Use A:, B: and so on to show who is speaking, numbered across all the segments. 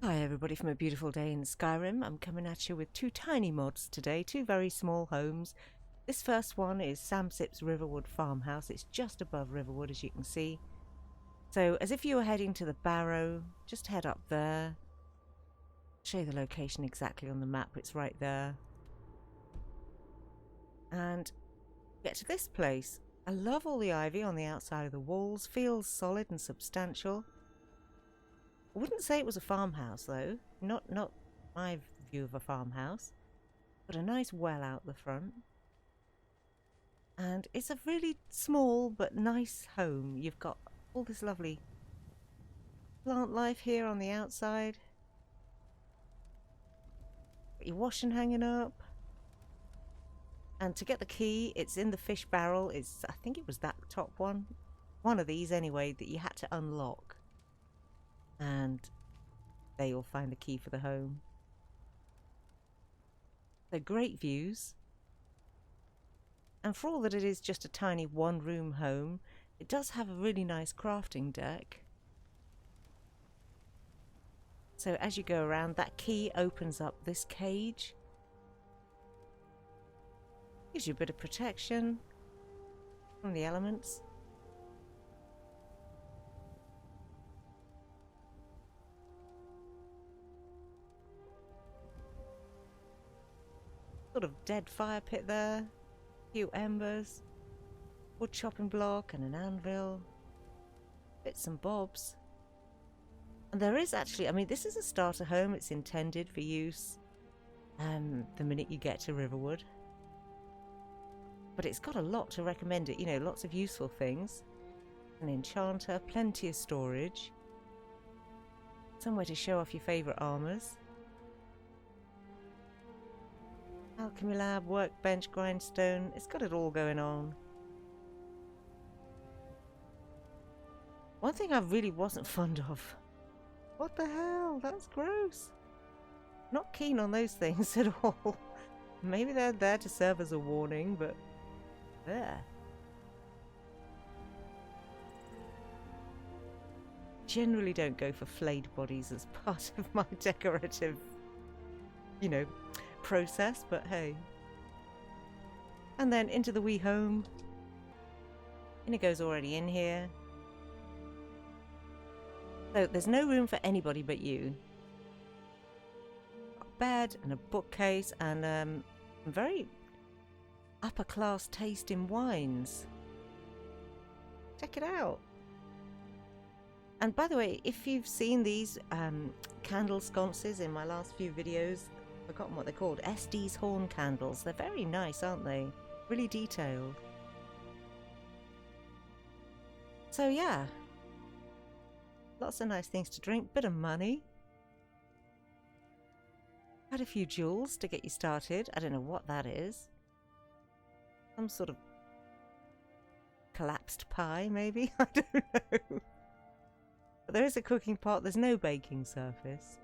A: Hi everybody from a beautiful day in Skyrim. I'm coming at you with two tiny mods today, two very small homes. This first one is Samsip's Riverwood Farmhouse. It's just above Riverwood, as you can see. So as if you were heading to the Barrow, just head up there. I'll show you the location exactly on the map, it's right there. And get to this place. I love all the ivy on the outside of the walls, feels solid and substantial. I wouldn't say it was a farmhouse though, not my view of a farmhouse. Got a nice well out the front. And it's a really small but nice home. You've got all this lovely plant life here on the outside. Got your washing hanging up. And to get the key, it's in the fish barrel. I think it was that top one. One of these anyway that you had to unlock. And there you'll find the key for the home. They're great views. And for all that it is just a tiny one-room home, it does have a really nice crafting deck. So as you go around, that key opens up this cage. Gives you a bit of protection from the elements. Sort of dead fire pit there. A few embers. Wood chopping block and an anvil. Bits and bobs. And there is actually, I mean, this is a starter home. It's intended for use the minute you get to Riverwood. But it's got a lot to recommend it. You know, lots of useful things. An enchanter, plenty of storage. Somewhere to show off your favourite armours. Alchemy lab, workbench, grindstone. It's got it all going on. One thing I really wasn't fond of. What the hell? That's gross. Not keen on those things at all. Maybe they're there to serve as a warning, but there. Generally don't go for flayed bodies as part of my decorative, you know, process, but hey. And then into the wee home. Inigo's already in here. So there's no room for anybody but you. A bed and a bookcase and very upper class taste in wines. Check it out. And by the way, if you've seen these candle sconces in my last few videos, I've forgotten what they're called, SD's horn candles. They're very nice, aren't they? Really detailed. So yeah, lots of nice things to drink, bit of money. Had a few jewels to get you started. I don't know what that is. Some sort of collapsed pie, maybe? I don't know. But there is a cooking pot. There's no baking surface.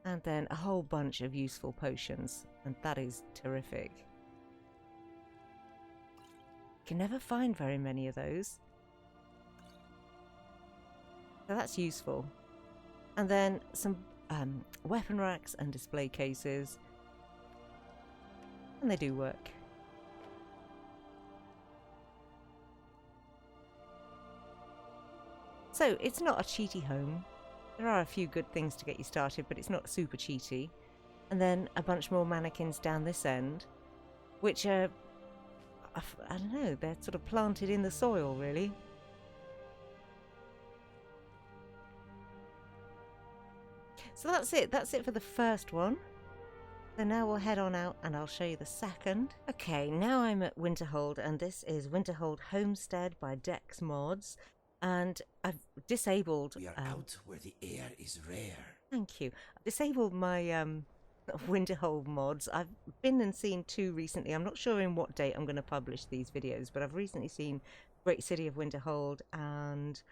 A: And then a whole bunch of useful potions. And that is terrific. You can never find very many of those. So that's useful. And then some weapon racks and display cases. And they do work. So it's not a cheaty home. There are a few good things to get you started, but it's not super cheaty. And then a bunch more mannequins down this end, which are, I don't know, they're sort of planted in the soil, really. So that's it. That's it for the first one. So now we'll head on out and I'll show you the second. Okay, now I'm at Winterhold, and this is Winterhold Homestead by Dex Mods. And I've disabled...
B: We are out where the air is rare.
A: Thank you. I've disabled my Winterhold mods. I've been and seen two recently. I'm not sure in what date I'm going to publish these videos, but I've recently seen Great City of Winterhold and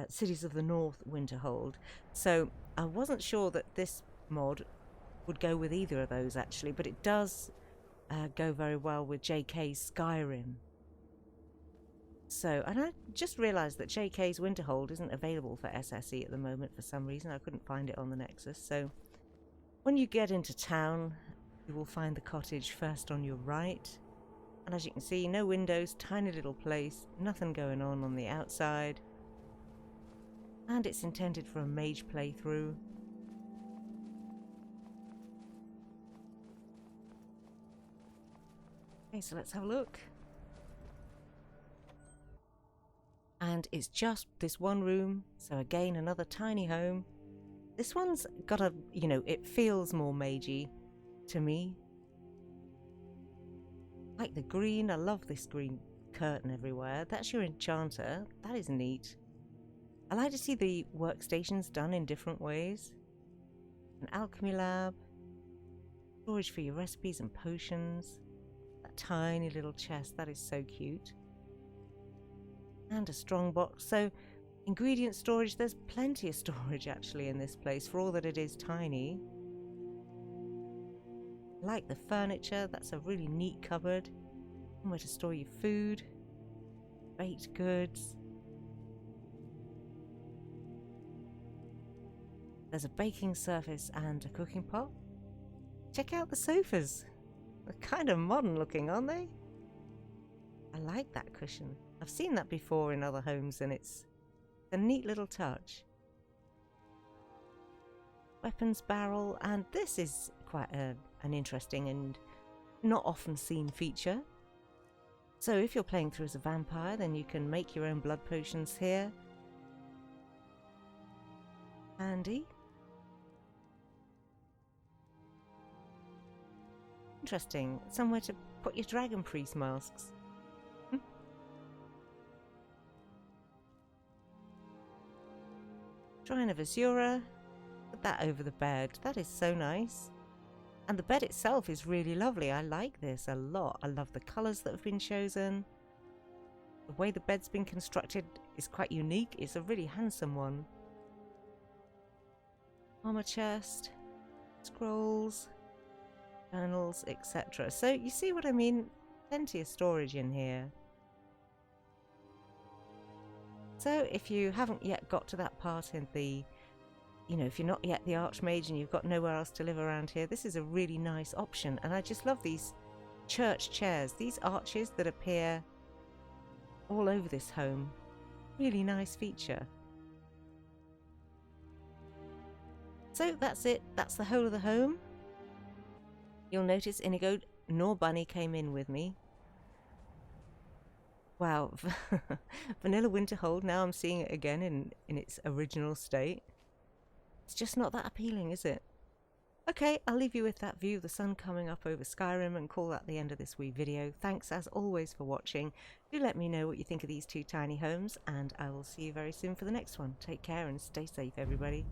A: Cities of the North Winterhold. So I wasn't sure that this mod would go with either of those actually, but it does go very well with JK's Skyrim. So, and I just realised that JK's Winterhold isn't available for SSE at the moment for some reason. I couldn't find it on the Nexus. So, when you get into town, you will find the cottage first on your right. And as you can see, no windows, tiny little place, nothing going on the outside. And it's intended for a mage playthrough. Okay, so let's have a look. And it's just this one room, so again another tiny home. This one's got a, you know, it feels more magey to me. Like the green, I love this green curtain everywhere. That's your enchanter, that is neat. I like to see the workstations done in different ways. An alchemy lab, storage for your recipes and potions. That tiny little chest, that is so cute. And a strong box. So ingredient storage, there's plenty of storage actually in this place for all that it is tiny. Like the furniture, that's a really neat cupboard. Somewhere to store your food, baked goods. There's a baking surface and a cooking pot. Check out the sofas. They're kind of modern looking, aren't they? I like that cushion. I've seen that before in other homes and it's a neat little touch. Weapons barrel, and this is quite an interesting and not often seen feature. So if you're playing through as a vampire, then you can make your own blood potions here. Handy. Interesting. Somewhere to put your dragon priest masks. Shrine of Azura. Put that over the bed. That is so nice. And the bed itself is really lovely. I like this a lot. I love the colours that have been chosen. The way the bed's been constructed is quite unique. It's a really handsome one. Armor chest, scrolls, journals, etc. So you see what I mean? Plenty of storage in here. So if you haven't yet got to that part in the, you know, if you're not yet the Archmage and you've got nowhere else to live around here, this is a really nice option. And I just love these church chairs, these arches that appear all over this home. Really nice feature. So that's it. That's the whole of the home. You'll notice Inigo nor Bunny came in with me. Wow, Vanilla Winterhold, now I'm seeing it again in its original state. It's just not that appealing, is it? Okay, I'll leave you with that view of the sun coming up over Skyrim and call that the end of this wee video. Thanks as always for watching. Do let me know what you think of these two tiny homes, and I will see you very soon for the next one. Take care and stay safe, everybody.